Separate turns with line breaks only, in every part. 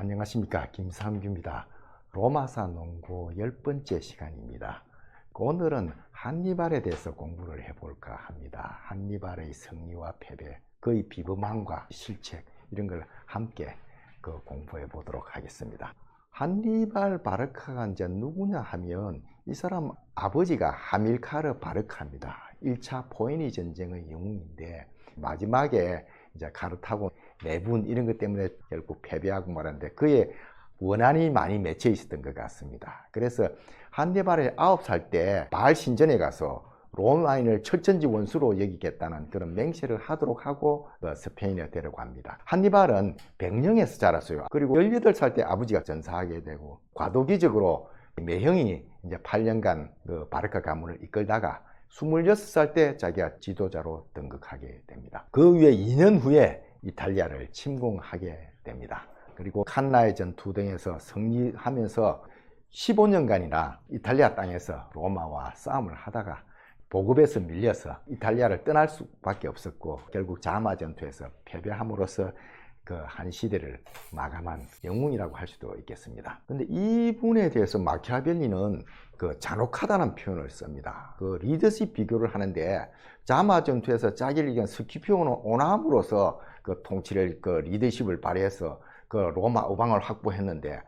안녕하십니까, 김삼규입니다. 로마사 농구 10번째 시간입니다. 오늘은 한니발에 대해서 공부를 해볼까 합니다. 한니발의 승리와 패배, 그의 비범함과 실책, 이런 걸 함께 공부해 보도록 하겠습니다. 한니발 바르카가 이제 누구냐 하면 이 사람 아버지가 하밀카르 바르카입니다. 1차 포에니 전쟁의 영웅인데 마지막에 이제 카르타고 내분 이런 것 때문에 결국 패배하고 말았는데 그의 원한이 많이 맺혀 있었던 것 같습니다. 그래서 한니발이 9살 때 바알 신전에 가서 로마인을 철천지 원수로 여기겠다는 그런 맹세를 하도록 하고 스페인에 데려갑니다. 한니발은 백령에서 자랐어요. 그리고 18살 때 아버지가 전사하게 되고 과도기적으로 매형이 이제 8년간 바르카 가문을 이끌다가 26살 때 자기가 지도자로 등극하게 됩니다. 그 후에 2년 후에 이탈리아를 침공하게 됩니다. 그리고 칸나의 전투 등에서 승리하면서 15년간이나 이탈리아 땅에서 로마와 싸움을 하다가 보급에서 밀려서 이탈리아를 떠날 수밖에 없었고 결국 자마 전투에서 패배함으로써 그 한 시대를 마감한 영웅이라고 할 수도 있겠습니다. 근데 이분에 대해서 마키아벨리는 그 잔혹하다는 표현을 씁니다. 그 리더십 비교를 하는데 자마 전투에서 자기를 이긴 스키피오는 오남으로서 그 통치를 그 리더십을 발휘해서 그 로마 우방을 확보했는데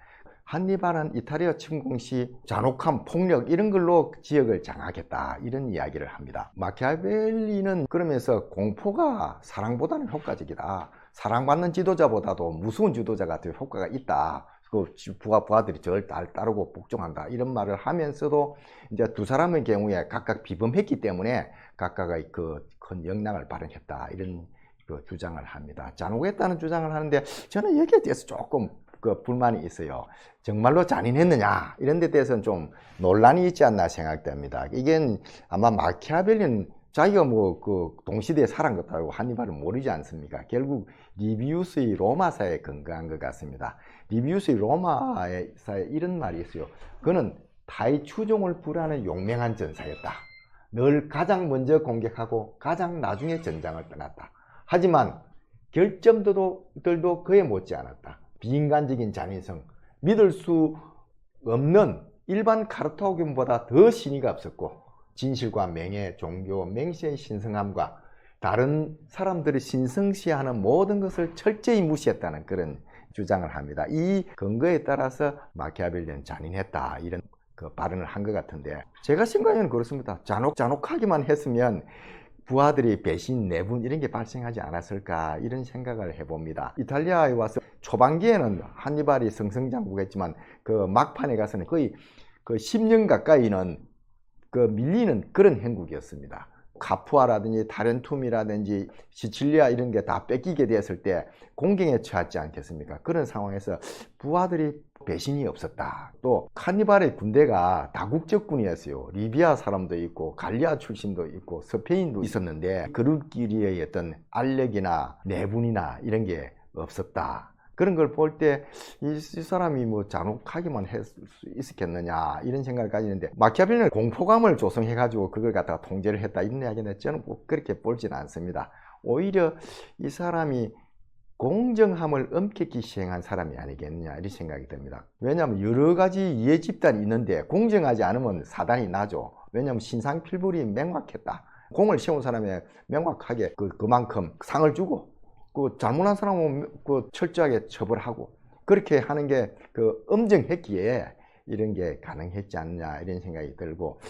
한니발은 이탈리아 침공 시 잔혹함, 폭력 이런 걸로 지역을 장악했다 이런 이야기를 합니다. 마키아벨리는 그러면서 공포가 사랑보다는 효과적이다. 사랑받는 지도자보다도 무서운 지도자가 더 효과가 있다. 그 부하들이 저를 따르고 복종한다 이런 말을 하면서도 이제 두 사람의 경우에 각각 비범했기 때문에 각각의 그 큰 영향을 발휘했다 이런 그 주장을 합니다. 잔혹했다는 주장을 하는데 저는 여기에 대해서 조금 그 불만이 있어요. 정말로 잔인했느냐 이런 데 대해서는 좀 논란이 있지 않나 생각됩니다. 이게 아마 마키아벨리는 자기가 뭐 그 동시대에 살은 것하고 한니발을 모르지 않습니까? 결국 리비우스의 로마사에 근거한 것 같습니다. 리비우스의 로마사에 이런 말이 있어요. 그는 타의 추종을 불하는 용맹한 전사였다. 늘 가장 먼저 공격하고 가장 나중에 전장을 떠났다. 하지만 결점들도 그에 못지 않았다. 비인간적인 잔인성, 믿을 수 없는 일반 카르타고인보다 더 신의가 없었고 진실과 명예, 종교, 맹세의 신성함과 다른 사람들이 신성시하는 모든 것을 철저히 무시했다는 그런 주장을 합니다. 이 근거에 따라서 마키아벨리는 잔인했다 이런 그 발언을 한 것 같은데 제가 생각에는 그렇습니다. 잔혹하기만 했으면 부하들이 배신, 내분 이런 게 발생하지 않았을까 이런 생각을 해봅니다. 이탈리아에 와서 초반기에는 한니발이 승승장구했지만 그 막판에 가서는 거의 그 10년 가까이는 그 밀리는 그런 행국이었습니다. 카푸아라든지 타렌툼이라든지 시칠리아 이런 게 다 뺏기게 되었을 때 공경에 처하지 않겠습니까? 그런 상황에서 부하들이 배신이 없었다. 또 한니발의 군대가 다국적군이었어요. 리비아 사람도 있고 갈리아 출신도 있고 스페인도 있었는데 그들끼리의 어떤 알력이나 내분이나 이런 게 없었다. 그런 걸 볼 때 이 사람이 뭐 잔혹하기만 했을 수 있었겠느냐 이런 생각을 가지는데 마키아벨리는 공포감을 조성해 가지고 그걸 갖다가 통제를 했다 이런 이야기는 저는 꼭 그렇게 보지는 않습니다. 오히려 이 사람이 공정함을 엄격히 시행한 사람이 아니겠느냐 이런 생각이 듭니다. 왜냐하면 여러 가지 이해 집단이 있는데 공정하지 않으면 사단이 나죠. 왜냐하면 신상필벌이 명확했다. 공을 세운 사람이 명확하게 그만큼 상을 주고 그 잘못한 사람은 그 철저하게 처벌하고 그렇게 하는 게 그 엄정했기에 이런 게 가능했지 않느냐 이런 생각이 들고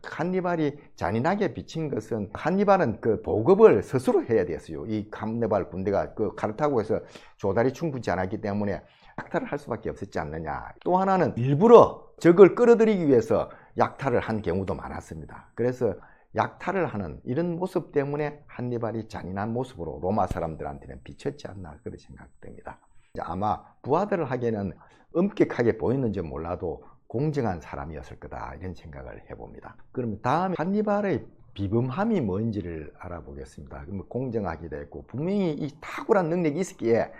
한니발이 잔인하게 비친 것은 한니발은 그 보급을 스스로 해야 됐어요. 이 한니발 군대가 그 카르타고에서 조달이 충분치 않았기 때문에 약탈을 할 수밖에 없었지 않느냐. 또 하나는 일부러 적을 끌어들이기 위해서 약탈을 한 경우도 많았습니다. 그래서 약탈을 하는 이런 모습 때문에 한니발이 잔인한 모습으로 로마 사람들한테는 비쳤지 않나 그렇게 생각됩니다. 아마 부하들을 하기에는 엄격하게 보였는지 몰라도 공정한 사람이었을 거다 이런 생각을 해봅니다. 그럼 다음에 한니발의 비범함이 뭔지를 알아보겠습니다. 공정하기도 했고 분명히 이 탁월한 능력이 있었기에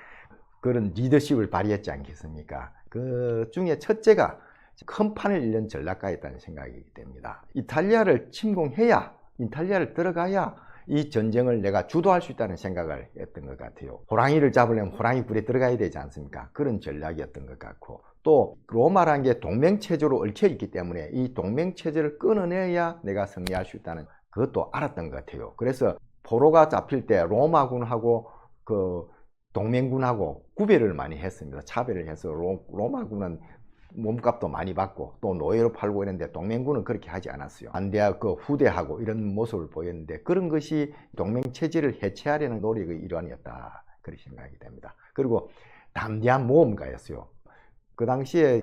그런 리더십을 발휘했지 않겠습니까? 그 중에 첫째가 큰 판을 잃는 전략가였다는 생각이 됩니다. 이탈리아를 침공해야 이탈리아를 들어가야 이 전쟁을 내가 주도할 수 있다는 생각을 했던 것 같아요. 호랑이를 잡으려면 호랑이 굴에 들어가야 되지 않습니까? 그런 전략이었던 것 같고, 또 로마라는 게 동맹체제로 얽혀 있기 때문에 이 동맹체제를 끊어내야 내가 승리할 수 있다는 그것도 알았던 것 같아요. 그래서 포로가 잡힐 때 로마군하고 그 동맹군하고 구별을 많이 했습니다. 차별을 해서 로마군은 몸값도 많이 받고 또 노예로 팔고 이랬는데 동맹군은 그렇게 하지 않았어요. 반대하고 그 후대하고 이런 모습을 보였는데, 그런 것이 동맹체제를 해체하려는 노력의 일환이었다, 그렇게 생각이 됩니다. 그리고 담대한 모험가였어요. 그 당시에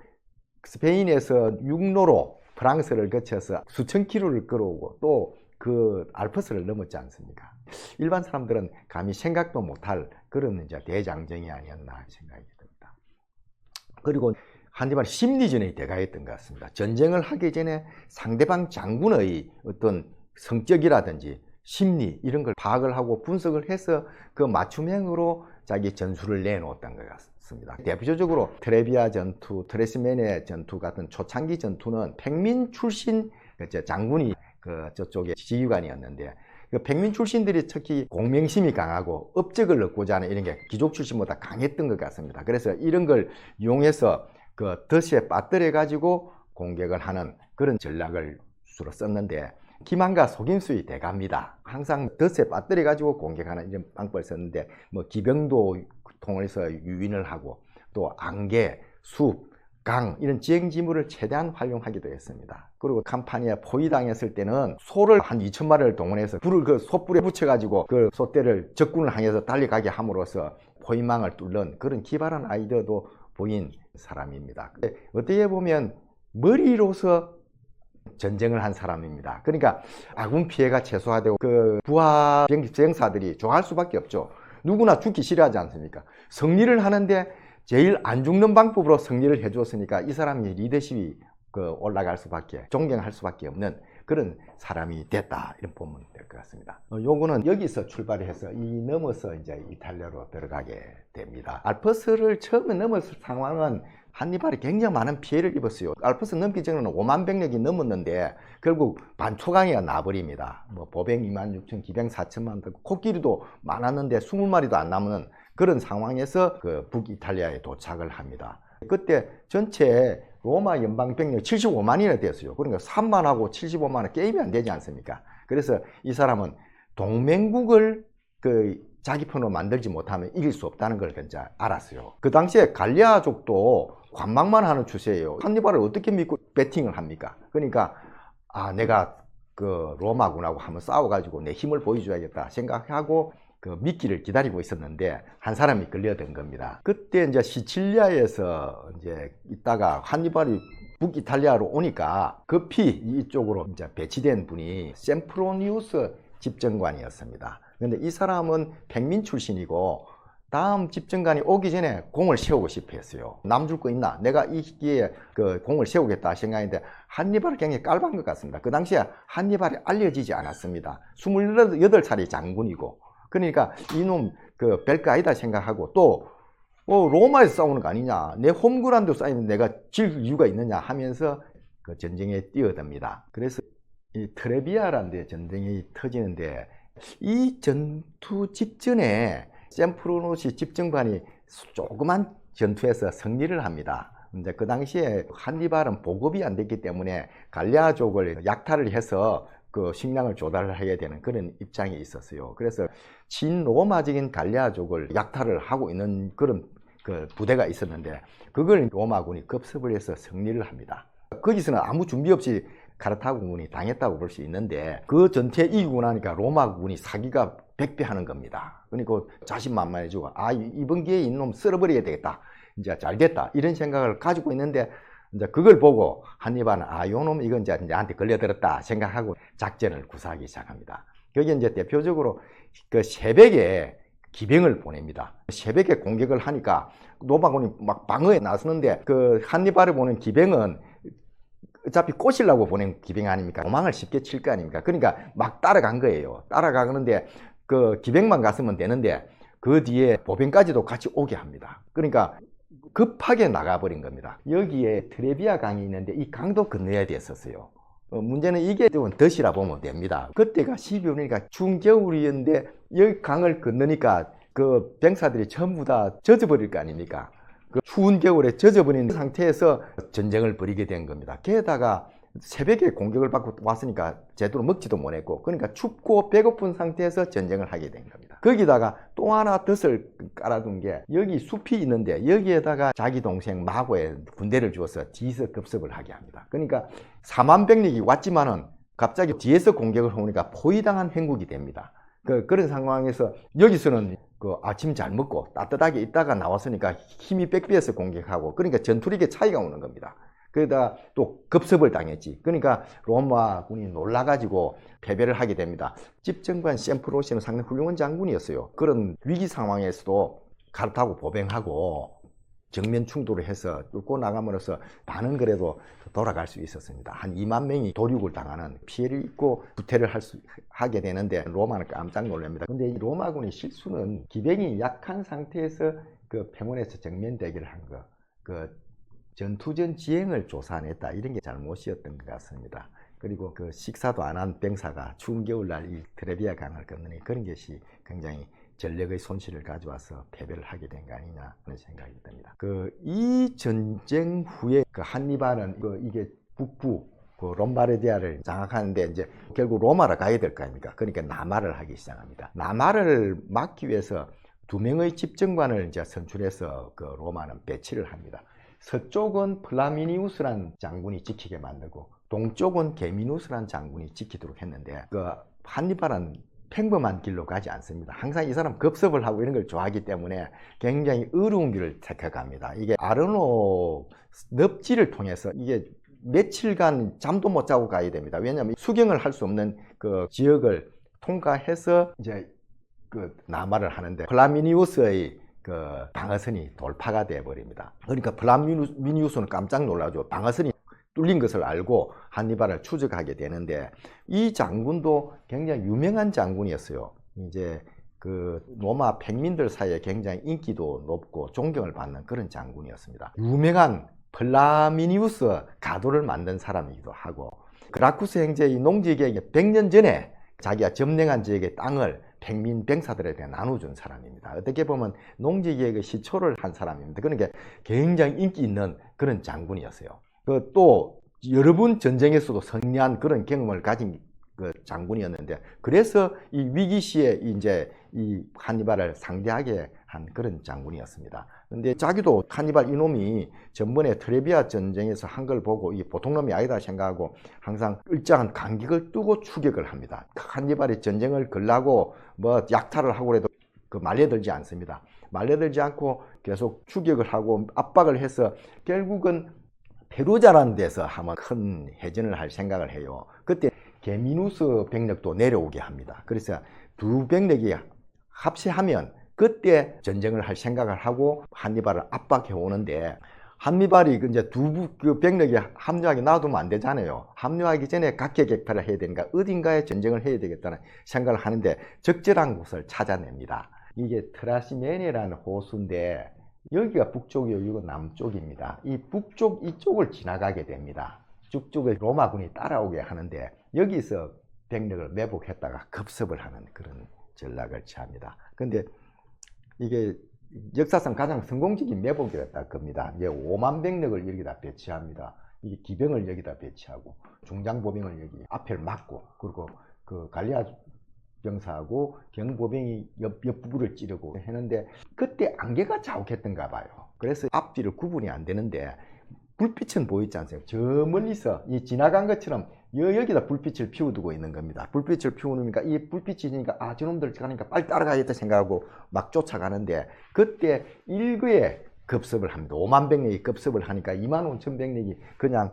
스페인에서 육로로 프랑스를 거쳐서 수천 킬로를 걸어오고 또 그 알프스를 넘었지 않습니까? 일반 사람들은 감히 생각도 못할 그런 이제 대장정이 아니었나 생각이 듭니다. 그리고 한니발 심리전의 대가였던 것 같습니다. 전쟁을 하기 전에 상대방 장군의 어떤 성격이라든지 심리 이런 걸 파악을 하고 분석을 해서 그 맞춤형으로 자기 전술을 내놓았던 것 같습니다. 대표적으로 트레비아 전투, 트레스메네 전투 같은 초창기 전투는 평민 출신 장군이 저쪽에 지휘관이었는데, 그 평민 출신들이 특히 공명심이 강하고 업적을 얻고자 하는 이런 게 귀족 출신보다 강했던 것 같습니다. 그래서 이런 걸 이용해서 그 덫에 빠뜨려 가지고 공격을 하는 그런 전략을 주로 썼는데, 기만과 속임수의 대가입니다. 항상 덫에 빠뜨려 가지고 공격하는 이런 방법을 썼는데, 뭐 기병도 통해서 유인을 하고 또 안개, 숲, 강 이런 지형지물을 최대한 활용하기도 했습니다. 그리고 캄파니아 포위당했을 때는 소를 한 2,000마리를 동원해서 불을 그 솥불에 붙여가지고 그 솥대를 적군을 향해서 달려가게 함으로써 포위망을 뚫는 그런 기발한 아이디어도 보인 사람입니다. 어떻게 보면 머리로서 전쟁을 한 사람입니다. 그러니까 아군 피해가 최소화되고 그 부하 병사들이 좋아할 수밖에 없죠. 누구나 죽기 싫어하지 않습니까? 승리를 하는데 제일 안 죽는 방법으로 승리를 해주었으니까 이 사람이 리더십이 올라갈 수밖에, 존경할 수밖에 없는 그런 사람이 됐다, 이런 보면 될 것 같습니다. 요거는 여기서 출발해서 넘어서 이제 이탈리아로 들어가게 됩니다. 알프스를 처음에 넘었을 상황은 한니발이 굉장히 많은 피해를 입었어요. 알프스 넘기 전에는 5만 병력이 넘었는데 결국 반초강이가 나버립니다. 뭐 보병 2만 6천, 기병 4천만, 코끼리도 많았는데 20마리도 안 남는 그런 상황에서 그 북이탈리아에 도착을 합니다. 그때 전체 로마 연방병력 75만이나 됐어요. 그러니까 3만하고 75만은 게임이 안 되지 않습니까? 그래서 이 사람은 동맹국을 자기 편으로 만들지 못하면 이길 수 없다는 걸 이제 알았어요. 그 당시에 갈리아족도 관망만 하는 추세예요. 한니발을 어떻게 믿고 배팅을 합니까? 그러니까 내가 그 로마군하고 한번 싸워가지고 내 힘을 보여줘야겠다 생각하고 그 미끼를 기다리고 있었는데 한 사람이 끌려든 겁니다. 그때 이제 시칠리아에서 이제 있다가 한니발이 북이탈리아로 오니까 급히 이쪽으로 이제 배치된 분이 셈프로니우스 집정관이었습니다. 근데 이 사람은 평민 출신이고 다음 집정관이 오기 전에 공을 세우고 싶어 했어요. 남 줄 거 있나? 내가 이 시기에 그 공을 세우겠다 생각했는데 한니발을 굉장히 깔방한 것 같습니다. 그 당시에 한니발이 알려지지 않았습니다. 28살이 장군이고, 그러니까 이놈 별거 아니다 생각하고, 또 로마에서 싸우는 거 아니냐, 내 홈그라운드 싸우면 내가 질 이유가 있느냐 하면서 그 전쟁에 뛰어듭니다. 그래서 이 트레비아라는 데 전쟁이 터지는데, 이 전투 직전에 셈프로누시 집정관이 조그만 전투에서 승리를 합니다. 이제 그 당시에 한니발은 보급이 안 됐기 때문에 갈리아족을 약탈을 해서 그 식량을 조달을 해야 되는 그런 입장이 있었어요. 그래서 친로마적인 갈리아족을 약탈을 하고 있는 그런 그 부대가 있었는데, 그걸 로마군이 급습을 해서 승리를 합니다. 거기서는 아무 준비 없이 카르타고군이 당했다고 볼 수 있는데, 그 전투에 이기고 나니까 로마군이 사기가 100배 하는 겁니다. 그러니까 자신만만해지고 이번 기회에 이놈 쓸어버려야 되겠다, 이제 잘 됐다, 이런 생각을 가지고 있는데, 이제 그걸 보고 한니발은 요놈 이건 이제 나한테 걸려들었다 생각하고 작전을 구사하기 시작합니다. 거기에 이제 대표적으로 그 새벽에 기병을 보냅니다. 새벽에 공격을 하니까 로마군이 막 방어에 나서는데, 그 한니발을 보낸 기병은 어차피 꼬시려고 보낸 기병 아닙니까? 도망을 쉽게 칠 거 아닙니까? 그러니까 막 따라간 거예요. 따라가는데 그 기병만 갔으면 되는데 그 뒤에 보병까지도 같이 오게 합니다. 그러니까 급하게 나가버린 겁니다. 여기에 트레비아 강이 있는데 이 강도 건너야 됐었어요. 문제는 이게 덫이라 보면 됩니다. 그때가 12월이니까 추운 겨울이었는데 여기 강을 건너니까 그 병사들이 전부 다 젖어버릴 거 아닙니까? 그 추운 겨울에 젖어버린 상태에서 전쟁을 벌이게 된 겁니다. 게다가 새벽에 공격을 받고 왔으니까 제대로 먹지도 못했고, 그러니까 춥고 배고픈 상태에서 전쟁을 하게 된 겁니다. 거기다가 또 하나 덫을 깔아둔 게, 여기 숲이 있는데 여기에다가 자기 동생 마고에 군대를 주어서 뒤에서 급습을 하게 합니다. 그러니까 4만 병력이 왔지만은 갑자기 뒤에서 공격을 오니까 포위당한 행국이 됩니다. 그런 상황에서 여기서는 아침 잘 먹고 따뜻하게 있다가 나왔으니까 힘이 빽비해서 공격하고, 그러니까 전투력의 차이가 오는 겁니다. 그러다 또 급습을 당했지. 그러니까 로마군이 놀라가지고 패배를 하게 됩니다. 집정관 샘프로시는 상당히 훌륭한 장군이었어요. 그런 위기 상황에서도 카르타고 보병하고 정면 충돌을 해서 뚫고 나감으로써 반은 그래도 돌아갈 수 있었습니다. 한 2만 명이 도륙을 당하는 피해를 입고 부퇴를 하게 되는데 로마는 깜짝 놀랍니다. 근데 이 로마군의 실수는 기병이 약한 상태에서 그 평원에서 정면 대결을 한 거, 전투전 지행을 조사 안 했다, 이런 게 잘못이었던 것 같습니다. 그리고 그 식사도 안 한 병사가 추운 겨울날 이 트레비아 강을 건너니 그런 것이 굉장히 전력의 손실을 가져와서 패배를 하게 된 거 아니냐 하는 생각이 듭니다. 이 전쟁 후에 한니발은 이게 북부 롬바르디아를 장악하는데 이제 결국 로마로 가야 될 거 아닙니까? 그러니까 남하를 하기 시작합니다. 남하를 막기 위해서 2명의 집정관을 이제 선출해서 로마는 배치를 합니다. 서쪽은 플라미니우스란 장군이 지키게 만들고 동쪽은 게미누스란 장군이 지키도록 했는데, 한니발은 평범한 길로 가지 않습니다. 항상 이 사람 급습을 하고 이런 걸 좋아하기 때문에 굉장히 어려운 길을 택해갑니다. 이게 아르노 늪지를 통해서 이게 며칠간 잠도 못 자고 가야 됩니다. 왜냐하면 수경을 할 수 없는 그 지역을 통과해서 이제 남하를 하는데, 플라미니우스의 방어선이 돌파가 되어 버립니다. 그러니까 플라미니우스는 깜짝 놀라죠. 방어선이 뚫린 것을 알고 한니발을 추적하게 되는데, 이 장군도 굉장히 유명한 장군이었어요. 이제 로마 평민들 사이에 굉장히 인기도 높고 존경을 받는 그런 장군이었습니다. 유명한 플라미니우스 가도를 만든 사람이기도 하고, 그라쿠스 형제의 농지계획에 100년 전에 자기가 점령한 지역의 땅을 평민 병사들에게 나눠준 사람입니다. 어떻게 보면 농지계획의 시초를 한 사람입니다. 그러니까 굉장히 인기 있는 그런 장군이었어요. 또 여러 번 전쟁에서도 승리한 그런 경험을 가진 장군이었는데, 그래서 이 위기 시에 이제 이 한니발을 상대하게 한 그런 장군이었습니다. 근데 자기도 한니발 이놈이 전번에 트레비아 전쟁에서 한 걸 보고 이 보통 놈이 아니다 생각하고 항상 일정한 간격을 두고 추격을 합니다. 한니발이 전쟁을 걸라고 뭐 약탈을 하고 그래도 말려들지 않습니다. 말려들지 않고 계속 추격을 하고 압박을 해서 결국은 페루자라는 데서 한번 큰 해전을 할 생각을 해요. 그때 게미누스 병력도 내려오게 합니다. 그래서 두 병력이 합세하면 그때 전쟁을 할 생각을 하고 한니발을 압박해 오는데, 한니발이 이제 두 병력이 합류하게 놔두면 안 되잖아요. 합류하기 전에 각계격파를 해야 되니까 어딘가에 전쟁을 해야 되겠다는 생각을 하는데 적절한 곳을 찾아냅니다. 이게 트라시메네라는 호수인데 여기가 북쪽이고 이거 남쪽입니다. 이 북쪽 이쪽을 지나가게 됩니다. 북쪽에 로마군이 따라오게 하는데 여기서 병력을 매복했다가 급습을 하는 그런 전략을 취합니다. 근데 이게 역사상 가장 성공적인 매복이었다 겁니다. 이제 5만 병력을 여기다 배치합니다. 이 기병을 여기다 배치하고 중장보병을 여기 앞을 막고, 그리고 갈리아 병사하고 경보병이 옆부부를 찌르고 했는데, 그때 안개가 자욱했던가 봐요. 그래서 앞뒤를 구분이 안 되는데 불빛은 보이지 않습니까? 저 멀리서 이 지나간 것처럼 여기다 불빛을 피워두고 있는 겁니다. 불빛을 피우니까 이 불빛이니까 저놈들 가니까 빨리 따라가야겠다 생각하고 막 쫓아가는데, 그때 일거에 급습을 합니다. 5만 병력이 급습을 하니까 2만 5천 병력이 그냥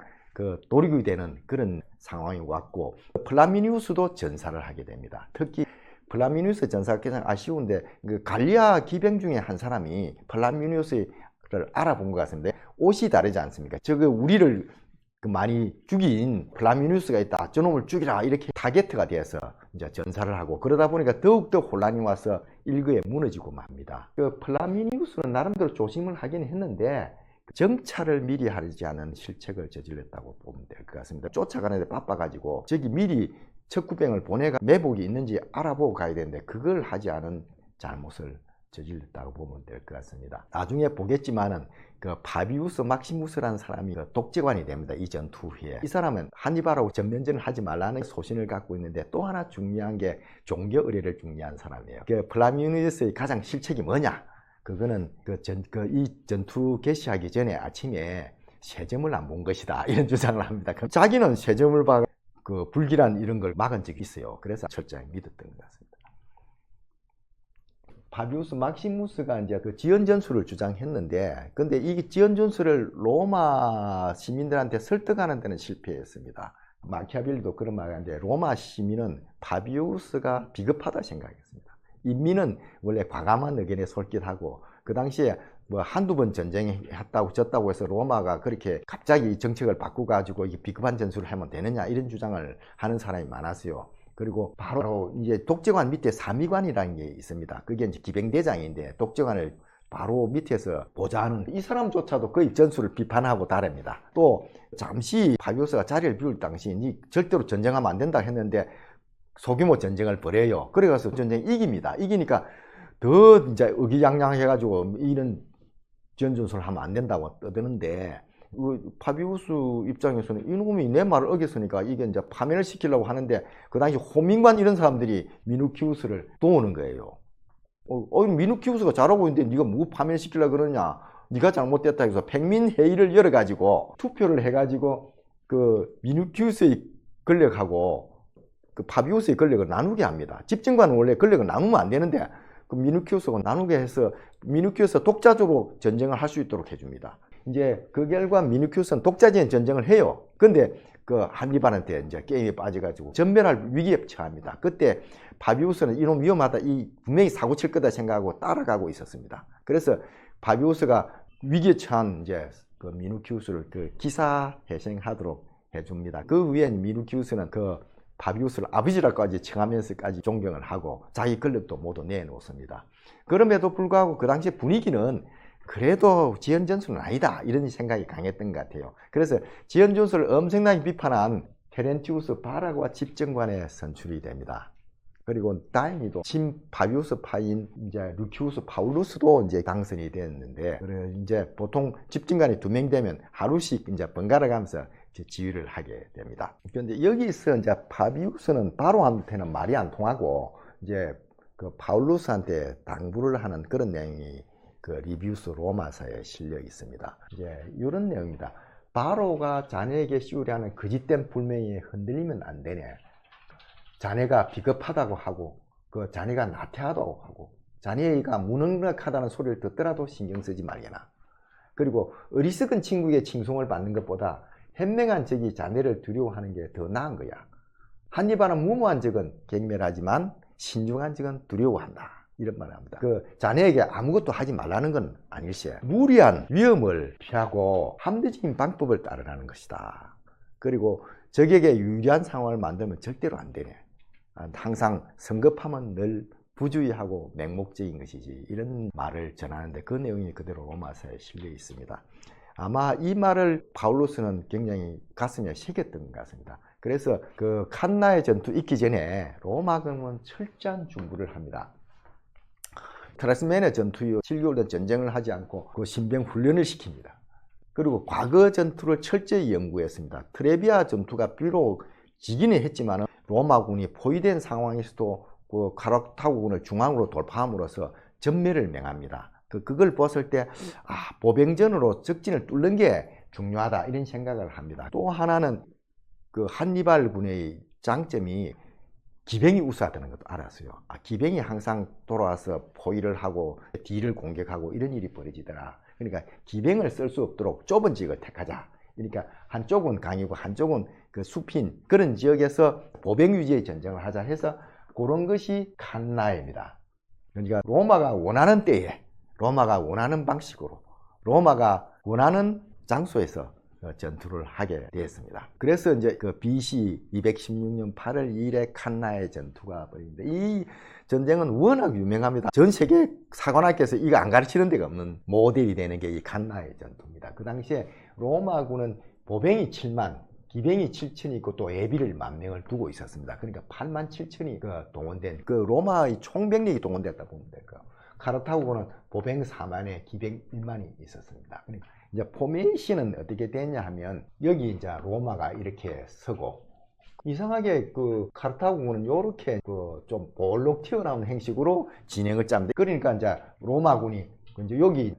도륙이 되는 그런 상황이 왔고, 플라미니우스도 전사를 하게 됩니다. 특히 플라미니우스 전사가 가장 아쉬운데, 갈리아 기병 중에 한 사람이 플라미니우스를 알아본 것 같습니다. 옷이 다르지 않습니까? 우리를 많이 죽인 플라미니우스가 있다, 저놈을 죽이라, 이렇게 타겟트가 돼서 이제 전사를 하고, 그러다 보니까 더욱더 혼란이 와서 일거에 무너지고 맙니다. 플라미니우스는 나름대로 조심을 하긴 했는데 정찰을 미리 하지 않은 실책을 저질렀다고 보면 될 것 같습니다. 쫓아가는데 바빠가지고 저기 미리 척구병을 보내가 매복이 있는지 알아보고 가야 되는데 그걸 하지 않은 잘못을 저질렀다고 보면 될 것 같습니다. 나중에 보겠지만은 그 파비우스 막시무스라는 사람이 그 독재관이 됩니다. 이 전투 후에. 이 사람은 한니발하고 전면전을 하지 말라는 소신을 갖고 있는데 또 하나 중요한 게 종교 의례를 중요한 사람이에요. 그 플라미니우스의 가장 실책이 뭐냐? 그거는 이 전투 개시하기 전에 아침에 쇠점을 안 본 것이다. 이런 주장을 합니다. 자기는 쇠점을 봐 그 불길한 이런 걸 막은 적이 있어요. 그래서 철저히 믿었던 것 같습니다. 파비우스 막시무스가 이제 그 지연 전술을 주장했는데, 근데 이 지연 전술을 로마 시민들한테 설득하는 데는 실패했습니다. 마키아벨리도 그런 말을 하는데, 로마 시민은 파비우스가 비겁하다 생각했습니다. 인민은 원래 과감한 의견에 솔깃하고, 그 당시에 뭐 한두 번 전쟁했다고 졌다고 해서 로마가 그렇게 갑자기 정책을 바꾸가지고 이게 비겁한 전술을 하면 되느냐, 이런 주장을 하는 사람이 많았어요. 그리고 바로 이제 독재관 밑에 사미관이라는 게 있습니다. 그게 이제 기병대장인데 독재관을 바로 밑에서 보좌하는 이 사람조차도 거의 전술을 비판하고 다릅니다. 또 잠시 파비우스가 자리를 비울 당시 절대로 전쟁하면 안 된다 했는데 소규모 전쟁을 벌여요. 그래서 전쟁 이깁니다. 이기니까 더 이제 의기양양해가지고 이런 전술을 하면 안 된다고 떠드는데, 파비우스 입장에서는 이놈이 내 말을 어겼으니까 이게 이제 파면을 시키려고 하는데, 그 당시 호민관 이런 사람들이 미누키우스를 도우는 거예요. 미누키우스가 잘하고 있는데 네가 뭐 파면을 시키려고 그러냐, 네가 잘못됐다 해서 백민회의를 열어가지고 투표를 해가지고 그 미누키우스의 권력하고 그 파비우스의 권력을 나누게 합니다. 집정관은 원래 권력을 나누면 안 되는데 그 미누키우스가 나누게 해서 미누키우스 독자적으로 전쟁을 할 수 있도록 해줍니다. 이제 그 결과 미누키우스는 독자적인 전쟁을 해요. 근데 그 한니발한테 이제 게임에 빠져가지고 전멸할 위기에 처합니다. 그때 파비우스는 이놈 위험하다, 이 분명히 사고 칠 거다 생각하고 따라가고 있었습니다. 그래서 파비우스가 위기에 처한 이제 그 미누키우스를 그 기사회생하도록 해줍니다. 그 위에 미누키우스는 그 파비우스를 아버지라까지 칭하면서까지 존경을 하고 자기 권력도 모두 내놓습니다. 그럼에도 불구하고 그 당시 분위기는 그래도 지연 전술은 아니다, 이런 생각이 강했던 것 같아요. 그래서 지연 전술을 엄청나게 비판한 테렌티우스 바라과 집정관에 선출이 됩니다. 그리고 다행히도 친 파비우스 파인 이제 루키우스 파울루스도 이제 당선이 됐는데, 그래 이제 보통 집정관이 2명 되면 하루씩 이제 번갈아 가면서 지휘를 하게 됩니다. 그런데 여기서 이제 파비우스는 바로한테는 말이 안 통하고 이제 그 파울루스한테 당부를 하는 그런 내용이 그 리비우스 로마서에 실려 있습니다. 이제 이런 내용입니다. 바로가 자네에게 씌우려는 거짓된 불명예에 흔들리면 안 되네. 자네가 비겁하다고 하고 그 자네가 나태하다고 하고 자네가 무능력하다는 소리를 듣더라도 신경 쓰지 말게나. 그리고 어리석은 친구에게 칭송을 받는 것보다 현명한 적이 자네를 두려워하는 게 더 나은 거야. 한니발은 무모한 적은 경멸하지만 신중한 적은 두려워한다, 이런 말을 합니다. 그 자네에게 아무것도 하지 말라는 건 아닐세. 무리한 위험을 피하고 합리적인 방법을 따르라는 것이다. 그리고 적에게 유리한 상황을 만들면 절대로 안 되네. 항상 성급함은 늘 부주의하고 맹목적인 것이지, 이런 말을 전하는데 그 내용이 그대로 로마서에 실려 있습니다. 아마 이 말을 파울루스는 굉장히 가슴에 새겼던 것 같습니다. 그래서 그 칸나의 전투 있기 전에 로마군은 철저한 준비를 합니다. 트라스멘의 전투 이후 7개월 전쟁을 하지 않고 그 신병 훈련을 시킵니다. 그리고 과거 전투를 철저히 연구했습니다. 트레비아 전투가 비록 지기는 했지만 로마군이 포위된 상황에서도 그 카르타고군을 중앙으로 돌파함으로써 전멸을 맹합니다. 그걸 봤을 때 보병전으로 적진을 뚫는 게 중요하다, 이런 생각을 합니다. 또 하나는 그 한니발 군의 장점이 기병이 우수하다는 것도 알았어요. 기병이 항상 돌아와서 포위를 하고 뒤를 공격하고 이런 일이 벌어지더라. 그러니까 기병을 쓸 수 없도록 좁은 지역을 택하자. 그러니까 한쪽은 강이고 한쪽은 그 숲인 그런 지역에서 보병 유지의 전쟁을 하자 해서 그런 것이 칸나입니다. 그러니까 로마가 원하는 때에, 로마가 원하는 방식으로, 로마가 원하는 장소에서 전투를 하게 되었습니다. 그래서 이제 그 BC 216년 8월 2일에 칸나의 전투가 벌어집니다. 이 전쟁은 워낙 유명합니다. 전 세계 사관학교에서 이거 안 가르치는 데가 없는 모델이 되는 게 이 칸나의 전투입니다. 그 당시에 로마군은 보병이 7만, 기병이 7천이 있고 또 예비를 10,000명을 두고 있었습니다. 그러니까 8만 7천이 동원된 그 로마의 총병력이 동원됐다 보면 될 거예요. 카르타고는 보병 4만에 기병 1만이 있었습니다. 그러니까 이제 포메이션은 어떻게 됐냐 하면 여기 이제 로마가 이렇게 서고 이상하게 그 카르타고는 이렇게 그 좀 볼록 튀어나온 형식으로 진행을 짭니다. 그러니까 이제 로마군이 이제 여기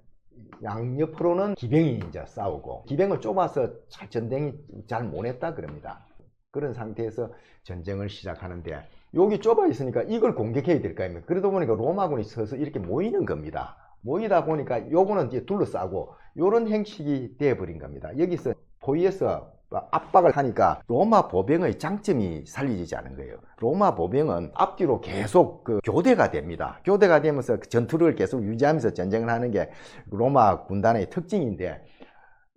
양옆으로는 기병이 이제 싸우고 기병을 좁아서 전쟁이 잘 못했다 그럽니다. 그런 상태에서 전쟁을 시작하는데 여기 좁아 있으니까 이걸 공격해야 될 거 아닙니까? 그러다 보니까 로마군이 서서 이렇게 모이는 겁니다. 모이다 보니까 요거는 이제 둘러싸고 요런 형식이 되어버린 겁니다. 여기서 포위에서 압박을 하니까 로마 보병의 장점이 살리지지 않은 거예요. 로마 보병은 앞뒤로 계속 그 교대가 됩니다. 교대가 되면서 전투를 계속 유지하면서 전쟁을 하는 게 로마 군단의 특징인데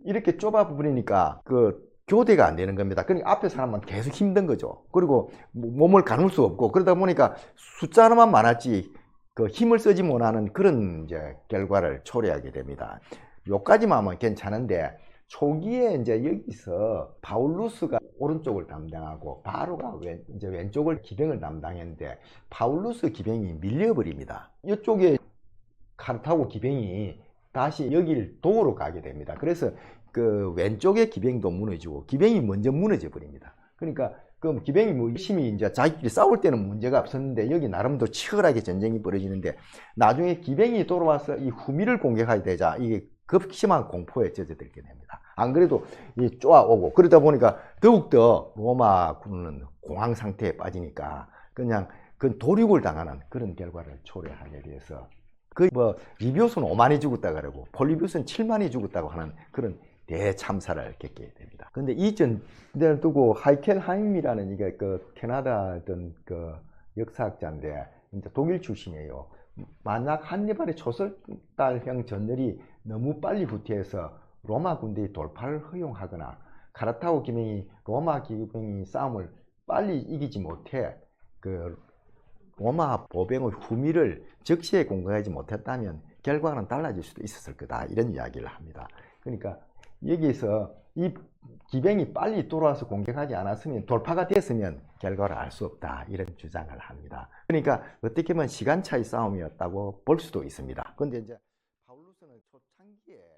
이렇게 좁아버리니까 그 교대가 안 되는 겁니다. 그러니까 앞에 사람은 계속 힘든 거죠. 그리고 몸을 가눌 수 없고 그러다 보니까 숫자만 많았지 그 힘을 쓰지 못하는 그런 이제 결과를 초래하게 됩니다. 요까지만 하면 괜찮은데 초기에 이제 여기서 바울루스가 오른쪽을 담당하고 바로가 이제 왼쪽을 기병을 담당했는데 바울루스 기병이 밀려버립니다. 이쪽에 카르타고 기병이 다시 여길 도우러 가게 됩니다. 그래서 그 왼쪽의 기병도 무너지고 기병이 먼저 무너져 버립니다. 그러니까 그 기병이 뭐 열심히 이제 자기끼리 싸울 때는 문제가 없었는데 여기 나름도 치열하게 전쟁이 벌어지는데 나중에 기병이 돌아와서 이 후미를 공격하게 되자 이게 급심한 공포에 젖어들게 됩니다. 안 그래도 이 쪼아오고 그러다 보니까 더욱더 로마군은 공황 상태에 빠지니까 그냥 그 도륙을 당하는 그런 결과를 초래하게 돼서 그 뭐 리비우스는 5만이 죽었다 그러고 폴리비우스는 7만이 죽었다고 하는 그런 대참사를 겪게 됩니다. 근데 이 전쟁을 두고 하이켈하임이라는 이게 그 캐나다 어떤 그 역사학자인데 이제 독일 출신이에요. 만약 한니발의 초설달형 전열이 너무 빨리 후퇴해서 로마 군대의 돌파를 허용하거나 카르타고 기병이 로마 기병이 싸움을 빨리 이기지 못해 그 로마 보병의 후미를 적시에 공격하지 못했다면 결과는 달라질 수도 있었을 거다 이런 이야기를 합니다. 그러니까 여기서 이 기병이 빨리 돌아와서 공격하지 않았으면 돌파가 됐으면 결과를 알 수 없다 이런 주장을 합니다. 그러니까 어떻게 보면 시간 차이 싸움이었다고 볼 수도 있습니다. 근데 이제